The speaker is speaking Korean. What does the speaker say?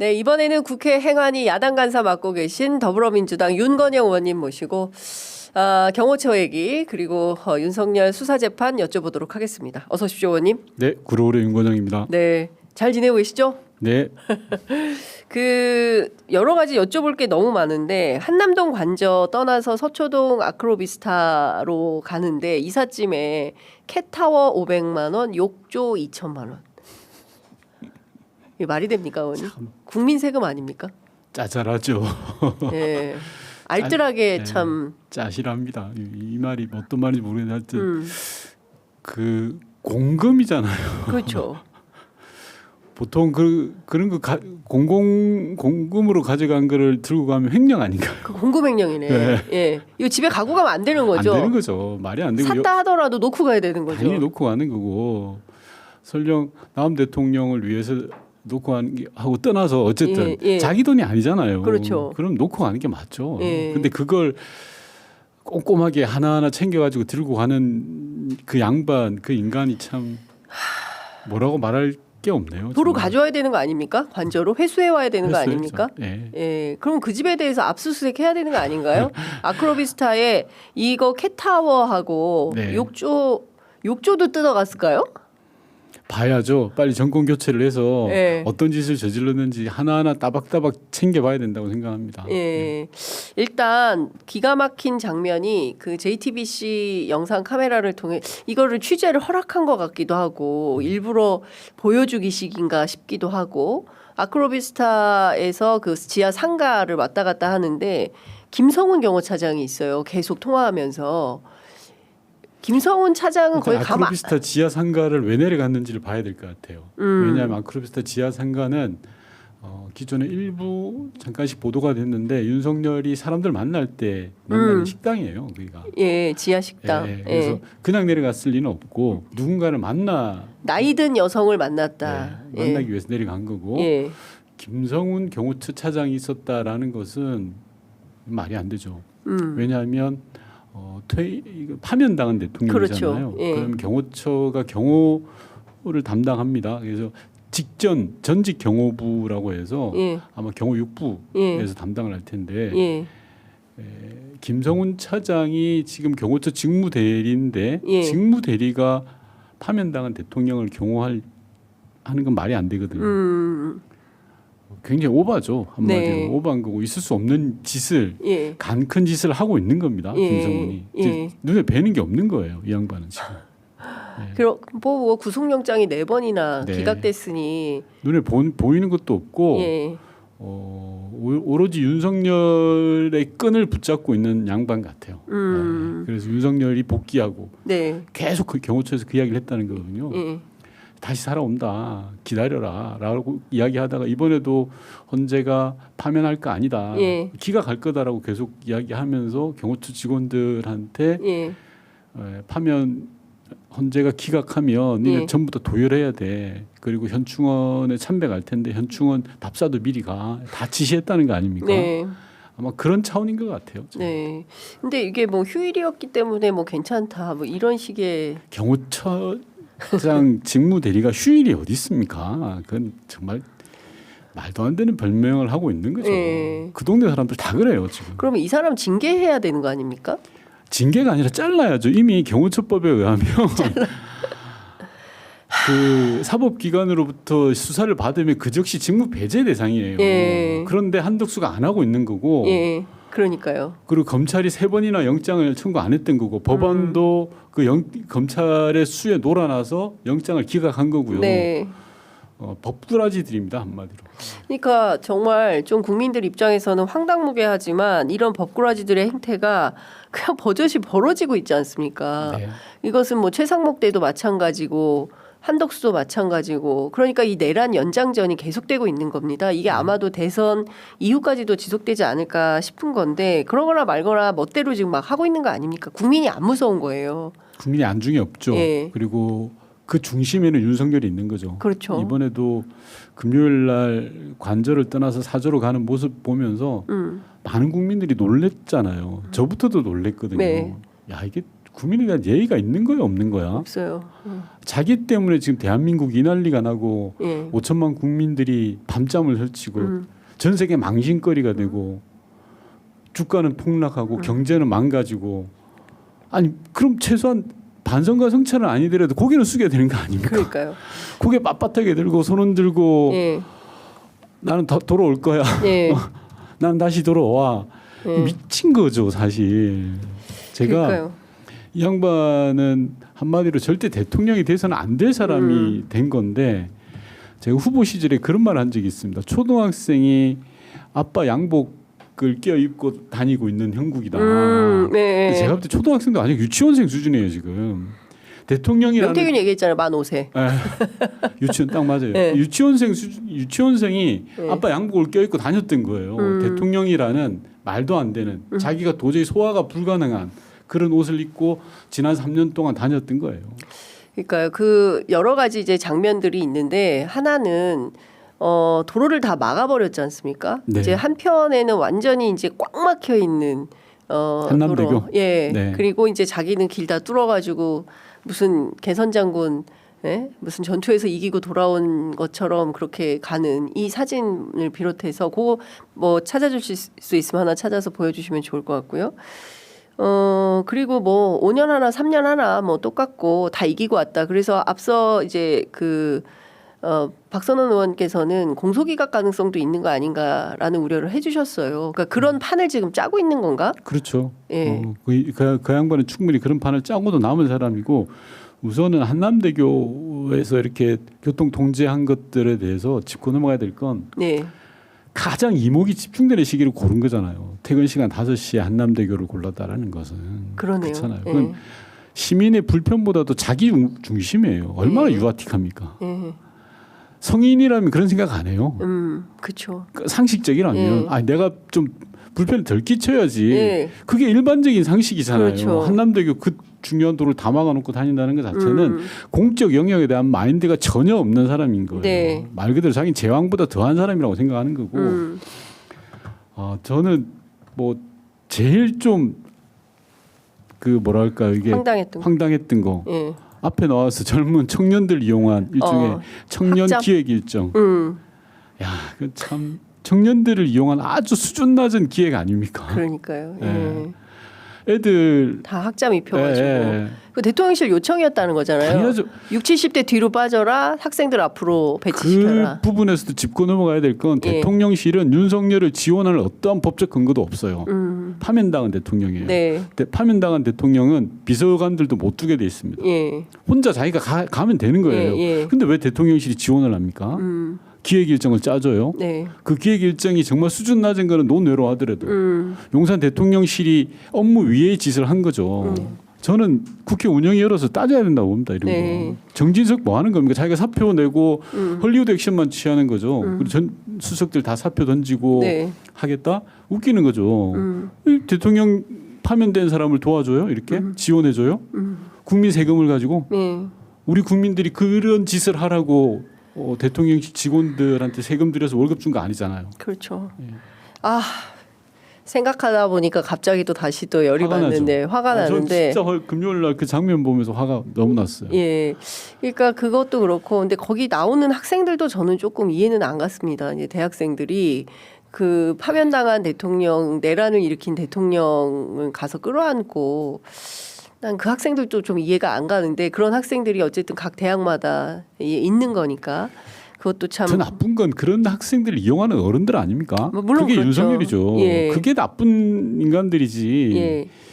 네, 이번에는 국회 행안위 야당 간사 맡고 계신 더불어민주당 윤건영 의원님 모시고 경호처 얘기 그리고 윤석열 수사재판 여쭤보도록 하겠습니다. 어서 오십시오, 의원님. 네, 구로울의 윤건영입니다. 네, 잘 지내고 계시죠? 네, 여러 가지 여쭤볼 게 너무 많은데 한남동 관저 떠나서 서초동 아크로비스타로 가는데 이삿짐에 캣타워 500만 원, 욕조 2천만 원. 이게 말이 됩니까, 의원님? 국민 세금 아닙니까? 짜잘하죠. 예. 알뜰하게 참 짜실합니다. 이 말이 어떤 말인지 모르겠는데 하여튼 그 공금이잖아요. 그렇죠. 보통 그런 거 공금으로 가져간 거를 들고 가면 횡령 아닌가요? 그 공금횡령이네. 네. 예. 이거 집에 가고 가면 안 되는 거죠. 안 되는 거죠. 말이 안 되고 샀다 하더라도 놓고 가야 되는 거죠. 당연히 놓고 가는 거고 설령 다음 대통령을 위해서 놓고 하고 떠나서 어쨌든 예. 자기 돈이 아니잖아요. 그렇죠. 그럼 놓고 가는 게 맞죠. 예. 근데 그걸 꼼꼼하게 하나하나 챙겨가지고 들고 가는 그 양반 그 인간이 참 뭐라고 말할 게 없네요. 도로 정말. 가져와야 되는 거 아닙니까? 관저로 회수해 와야 되는 거 했어야죠. 아닙니까? 예. 예. 그럼 그 집에 대해서 압수수색 해야 되는 거 아닌가요? 아크로비스타에 이거 캣타워하고 네. 욕조도 뜯어갔을까요? 봐야죠. 빨리 정권 교체를 해서 예. 어떤 짓을 저질렀는지 하나하나 따박따박 챙겨봐야 된다고 생각합니다. 예. 일단 기가 막힌 장면이 그 JTBC 영상 카메라를 통해 이거를 취재를 허락한 것 같기도 하고 일부러 보여주기식인가 싶기도 하고 아크로비스타에서 그 지하 상가를 왔다 갔다 하는데 김성훈 경호차장이 있어요. 계속 통화하면서 김성훈 차장은 거의 가만 아크로비스타 지하 상가를 왜 내려갔는지를 봐야 될 것 같아요. 왜냐하면 아크로비스타 지하 상가는 기존에 일부 잠깐씩 보도가 됐는데 윤석열이 사람들 만날 때 만나는 식당이에요. 거기가. 예, 지하 식당. 예, 그래서 그냥 내려갔을 리는 없고 누군가를 나이든 여성을 만났다. 만나기 위해서 내려간 거고 예. 김성훈 경호처 차장이 있었다라는 것은 말이 안 되죠. 왜냐하면 파면당한 대통령이잖아요. 그렇죠. 예. 그럼 경호처가 경호를 담당합니다. 그래서 전직 경호부라고 해서 예. 아마 경호육부에서 담당을 할 텐데 예. 김성훈 차장이 지금 경호처 직무대리인데 예. 직무대리가 파면당한 대통령을 하는 건 말이 안 되거든요. 굉장히 오바죠. 한마디로 네. 오바한 거고 있을 수 없는 짓을 예. 간 큰 짓을 하고 있는 겁니다. 예. 김성훈이 예. 눈에 뵈는 게 없는 거예요. 이 양반은 지금 그럼 뭐 구속영장이 4번이나 네. 기각됐으니 눈에 보이는 것도 없고 예. 오로지 윤석열의 끈을 붙잡고 있는 양반 같아요. 네. 그래서 윤석열이 복귀하고 네. 계속 그 경호처에서 그 이야기를 했다는 거거든요. 예. 다시 살아온다. 기다려라. 라고 이야기하다가 이번에도 헌재가 파면할 거 아니다. 예. 기각할 거다라고 계속 이야기하면서 경호처 직원들한테 예. 파면 헌재가 기각하면 니네 예. 전부 다 도열해야 돼. 그리고 현충원에 참배갈 텐데 현충원 답사도 미리 가. 다 지시했다는 거 아닙니까? 네. 아마 그런 차원인 것 같아요. 네. 근데 이게 뭐 휴일이었기 때문에 뭐 괜찮다. 뭐 이런 식의 경호처장 직무대리가 휴일이 어디 있습니까? 그건 정말 말도 안 되는 별명을 하고 있는 거죠. 예. 그 동네 사람들 다 그래요 지금. 그러면 이 사람 징계해야 되는 거 아닙니까? 징계가 아니라 잘라야죠. 이미 경호처법에 의하면 그 사법기관으로부터 수사를 받으면 그 즉시 직무 배제 대상이에요. 예. 그런데 한덕수가 안 하고 있는 거고 예. 그러니까요. 그리고 검찰이 3번이나 영장을 청구 안 했던 거고 법원도 검찰의 수에 놀아나서 영장을 기각한 거고요. 네. 법꾸라지들입니다 한마디로. 그러니까 정말 좀 국민들 입장에서는 황당무계하지만 이런 법꾸라지들의 행태가 그냥 버젓이 벌어지고 있지 않습니까? 네. 이것은 뭐 최상목 때도 마찬가지고 한덕수도 마찬가지고 그러니까 이 내란 연장전이 계속되고 있는 겁니다. 이게 아마도 대선 이후까지도 지속되지 않을까 싶은 건데 그러거나 말거나 멋대로 지금 막 하고 있는 거 아닙니까? 국민이 안 무서운 거예요. 국민이 안중에 없죠. 예. 그리고 그 중심에는 윤석열이 있는 거죠. 그렇죠. 이번에도 금요일 날 관저를 떠나서 사저로 가는 모습 보면서 많은 국민들이 놀랬잖아요. 저부터도 놀랬거든요. 네. 야 이게 국민에 대한 예의가 있는 거야 없는 거야? 없어요. 자기 때문에 지금 대한민국 이 난리가 나고 예. 5천만 국민들이 밤잠을 설치고 전 세계 망신거리가 되고 주가는 폭락하고 경제는 망가지고 아니 그럼 최소한 반성과 성찰은 아니더라도 고개는 숙여야 되는 거 아닙니까? 그러니까요. 고개 빳빳하게 들고 손은 들고 예. 나는 더 돌아올 거야. 예. 난 다시 돌아와. 예. 미친 거죠 사실. 제가 그러니까요. 이 양반은 한마디로 절대 대통령이 돼서는 안 될 사람이 된 건데 제가 후보 시절에 그런 말 한 적이 있습니다. 초등학생이 아빠 양복을 껴입고 다니고 있는 형국이다. 네. 제가 볼 때 초등학생도 아니고 유치원생 수준이에요 지금. 대통령이라는 명태균 얘기했잖아요. 만 5세. 유치원 딱 맞아요. 네. 유치원생이 네. 아빠 양복을 껴입고 다녔던 거예요. 대통령이라는 말도 안 되는 자기가 도저히 소화가 불가능한 그런 옷을 입고 지난 3년 동안 다녔던 거예요. 그러니까요. 그 여러 가지 이제 장면들이 있는데 하나는 도로를 다 막아버렸지 않습니까? 네. 이제 한편에는 완전히 이제 꽉 막혀 있는 한남대교. 도로. 예. 네. 그리고 이제 자기는 길 다 뚫어가지고 무슨 개선 장군 예? 무슨 전투에서 이기고 돌아온 것처럼 그렇게 가는 이 사진을 비롯해서 그거 뭐 찾아주실 수 있으면 하나 찾아서 보여주시면 좋을 것 같고요. 그리고 뭐 5년 하나 3년 하나 뭐 똑같고 다 이기고 왔다. 그래서 앞서 이제 박선원 의원께서는 공소기각 가능성도 있는 거 아닌가라는 우려를 해주셨어요. 그러니까 그런 판을 지금 짜고 있는 건가? 그렇죠. 예. 그 양반은 충분히 그런 판을 짜고도 남은 사람이고 우선은 한남대교에서 이렇게 교통 통제한 것들에 대해서 짚고 넘어가야 될 건 네. 가장 이목이 집중되는 시기를 고른 거잖아요. 퇴근 시간 5시에 한남대교를 골랐다라는 것은 그러네요. 그렇잖아요. 예. 그건 시민의 불편보다도 자기 중심이에요. 얼마나 예. 유아틱합니까? 예. 성인이라면 그런 생각 안 해요. 그렇죠. 상식적이라면 예. 내가 좀 불편을 덜 끼쳐야지. 예. 그게 일반적인 상식이잖아요. 그렇죠. 한남대교 그 중요한 도로를 다 막아놓고 다닌다는 것 자체는 공적 영역에 대한 마인드가 전혀 없는 사람인 거예요. 네. 말 그대로 자기는 제왕보다 더한 사람이라고 생각하는 거고 저는 뭐 제일 좀 그 뭐랄까 이게 황당했던 거 예. 앞에 나와서 젊은 청년들 이용한 일종의 청년 학점? 기획 일정. 야, 그 참 청년들을 이용한 아주 수준 낮은 기획 아닙니까? 그러니까요. 예. 예. 애들 다 학점 입혀가지고 예. 그 대통령실 요청이었다는 거잖아요. 당연하죠. 60, 70대 뒤로 빠져라. 학생들 앞으로 그 배치시켜라. 부분에서도 짚고 넘어가야 될 건 예. 대통령실은 윤석열을 지원할 어떠한 법적 근거도 없어요. 파면당한 대통령이에요. 네. 파면당한 대통령은 비서관들도 못 두게 돼 있습니다. 예. 혼자 자기가 가면 되는 거예요. 예. 근데 왜 대통령실이 지원을 합니까? 기획 일정을 짜줘요. 네. 그 기획 일정이 정말 수준 낮은 거는 논외로 하더라도 용산 대통령실이 업무 위의 짓을 한 거죠. 저는 국회 운영위 열어서 따져야 된다고 봅니다. 이런 네. 거. 정진석 뭐 하는 겁니까? 자기가 사표 내고 헐리우드 액션만 취하는 거죠. 그리고 전 수석들 다 사표 던지고 네. 하겠다? 웃기는 거죠. 이 대통령 파면된 사람을 도와줘요? 이렇게 지원해줘요? 국민 세금을 가지고 네. 우리 국민들이 그런 짓을 하라고 대통령실 직원들한테 세금 들여서 월급 준 거 아니잖아요. 그렇죠. 예. 아 생각하다 보니까 갑자기 또 다시 또 열이 화가 받는데 나죠. 화가 저 나는데. 진짜 금요일 날 그 장면 보면서 화가 너무 났어요. 예. 그러니까 그것도 그렇고 근데 거기 나오는 학생들도 저는 조금 이해는 안 갔습니다. 이제 대학생들이 그 파면당한 대통령 내란을 일으킨 대통령을 가서 끌어안고 난 그 학생들도 좀 이해가 안 가는데 그런 학생들이 어쨌든 각 대학마다 있는 거니까 그것도 참. 더 나쁜 건 그런 학생들을 이용하는 어른들 아닙니까? 뭐 물론 그게 그렇죠. 윤석열이죠. 예. 그게 나쁜 인간들이지. 예.